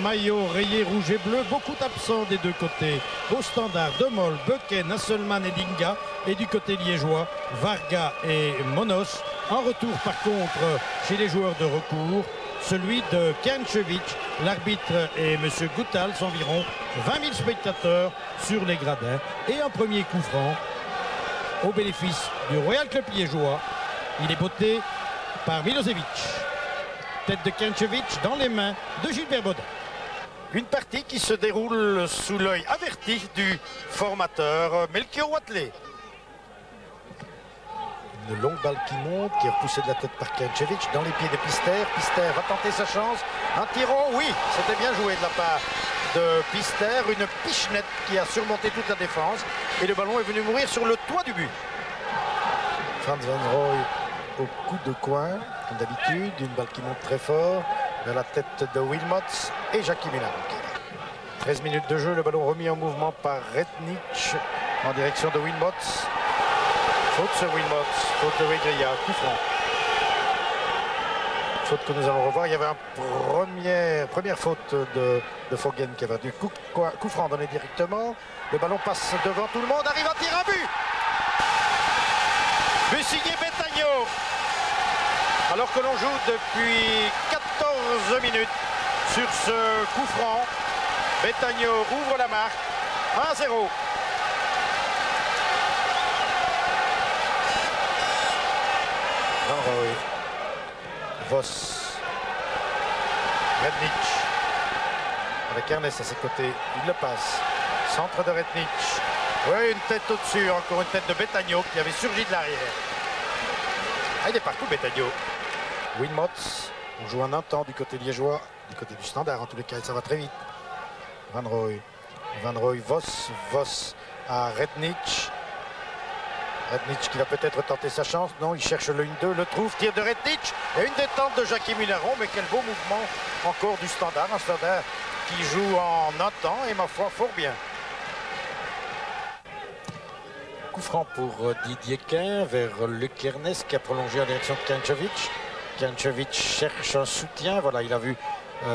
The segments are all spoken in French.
maillot rayé rouge et bleu, beaucoup d'absents des deux côtés. Au Standard, De Mol, Beuken, Hasselmann et Dinga. Et du côté liégeois, Varga et Monos. En retour par contre, chez les joueurs de recours, celui de Kernchevich. L'arbitre est M. Goethals, environ 20 000 spectateurs sur les gradins. Et un premier coup franc au bénéfice du Royal Club liégeois. Il est botté par Milosevic. Tête de Kernchevich dans les mains de Gilbert Baudin. Une partie qui se déroule sous l'œil averti du formateur Melchior Watley. Une longue balle qui monte, qui est repoussée de la tête par Kernchevich dans les pieds de Pister. Pister va tenter sa chance. Un tirant, oui, c'était bien joué de la part de Pister. Une pichenette qui a surmonté toute la défense. Et le ballon est venu mourir sur le toit du but. Franz Van Rooij au coup de coin, comme d'habitude. Une balle qui monte très fort vers la tête de Wilmots et Jackie Munar. 13 minutes de jeu, le ballon remis en mouvement par Rednitz en direction de Wilmots. Faute sur Wilmots, faute de Wegria, coup franc. Faute que nous allons revoir. Il y avait une première faute de Foggen qui avait du coup franc donné directement. Le ballon passe devant tout le monde, arrive à tirer un but. But signé Betagno. Alors que l'on joue depuis 14 minutes sur ce coup franc. Betagno ouvre la marque. 1-0. Van Rooij, Voss, Rednitz, avec Ernest à ses côtés, il le passe, centre de Rednitz, oui, une tête au-dessus, encore une tête de Betagno qui avait surgi de l'arrière. Ah, il est partout Betagno. Wilmots, on joue en un temps du côté liégeois, du côté du Standard en tous les cas, ça va très vite. Van Rooij, Voss, Voss à Rednitz. Rednitz qui va peut-être tenter sa chance. Non, il cherche le 1-2, le trouve, tire de Rednitz. Et une détente de Jackie Munaron. Mais quel beau mouvement encore du Standard. Un Standard qui joue en un temps et ma foi fort bien. Coup franc pour Didier Quin vers Luc Ernest qui a prolongé en direction de Kernchevich. Kernchevich cherche un soutien. Voilà, il a vu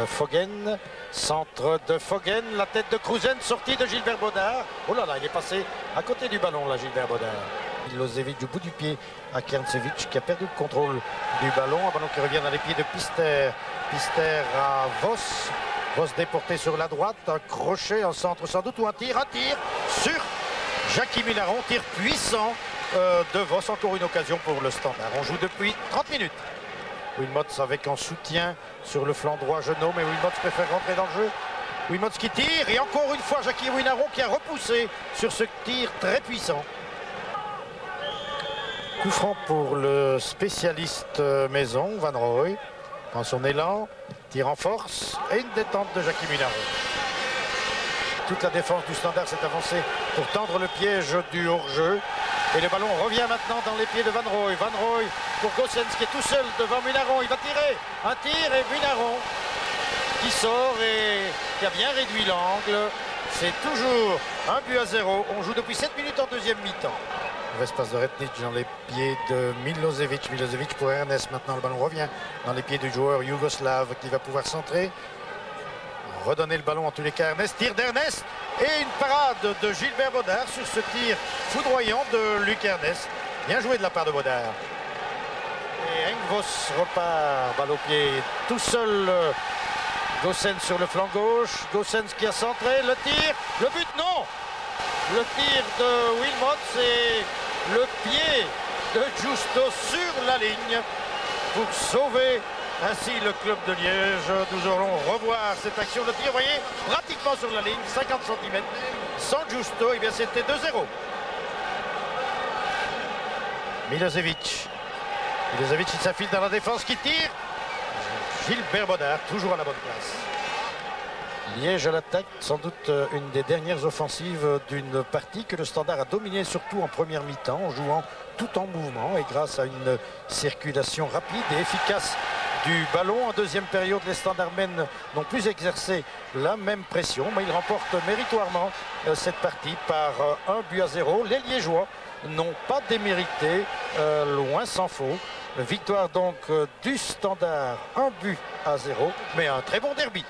Foggen. Centre de Foggen, la tête de Krusen, sortie de Gilbert Baudin. Oh là là, il est passé à côté du ballon là, Gilbert Baudin. Milosevic du bout du pied à Kernchevich qui a perdu le contrôle du ballon. Un ballon qui revient dans les pieds de Pister. Pister à Voss. Voss déporté sur la droite. Un crochet, un centre sans doute ou un tir sur Jackie Munaron. Tir puissant de Voss. Encore une occasion pour le Standard. On joue depuis 30 minutes. Wilmots avec en soutien sur le flanc droit Genot, mais Wilmots préfère rentrer dans le jeu. Wilmots qui tire et encore une fois Jackie Munaron qui a repoussé sur ce tir très puissant. Coup franc pour le spécialiste maison, Van Rooij. Prend son élan, tire en force et une détente de Jackie Munaron. Toute la défense du Standard s'est avancée pour tendre le piège du hors-jeu. Et le ballon revient maintenant dans les pieds de Van Rooij. Van Rooij pour Goossens qui est tout seul devant Munaron. Il va tirer. Un tir et Munaron qui sort et qui a bien réduit l'angle. C'est toujours 1-0. On joue depuis 7 minutes en deuxième mi-temps. Mauvaise passe de Rednitz dans les pieds de Milosevic. Milosevic pour Ernest. Maintenant le ballon revient dans les pieds du joueur yougoslave qui va pouvoir centrer. Redonner le ballon en tous les cas. Ernest, tir d'Ernest et une parade de Gilbert Baudin sur ce tir foudroyant de Luc Ernest. Bien joué de la part de Baudin. Et Henk Voss repart, balle au pied, tout seul. Goossens sur le flanc gauche. Goossens qui a centré, le tir, le but, non. Le tir de Wilmots et le pied de Justo sur la ligne pour sauver ainsi le club de Liège. Nous allons revoir cette action. Le tir, vous voyez, pratiquement sur la ligne, 50 cm. Sans Justo, et bien c'était 2-0. Milosevic. Milosevic, il s'affile dans la défense qui tire. Gilbert Baudin, toujours à la bonne place. Liège à l'attaque, sans doute une des dernières offensives d'une partie que le Standard a dominé surtout en première mi-temps, en jouant tout en mouvement et grâce à une circulation rapide et efficace du ballon. En deuxième période, les Standardmen n'ont plus exercé la même pression, mais ils remportent méritoirement cette partie par 1-0. Les Liégeois n'ont pas démérité, loin s'en faut. Victoire donc du Standard, 1-0, mais un très bon derby.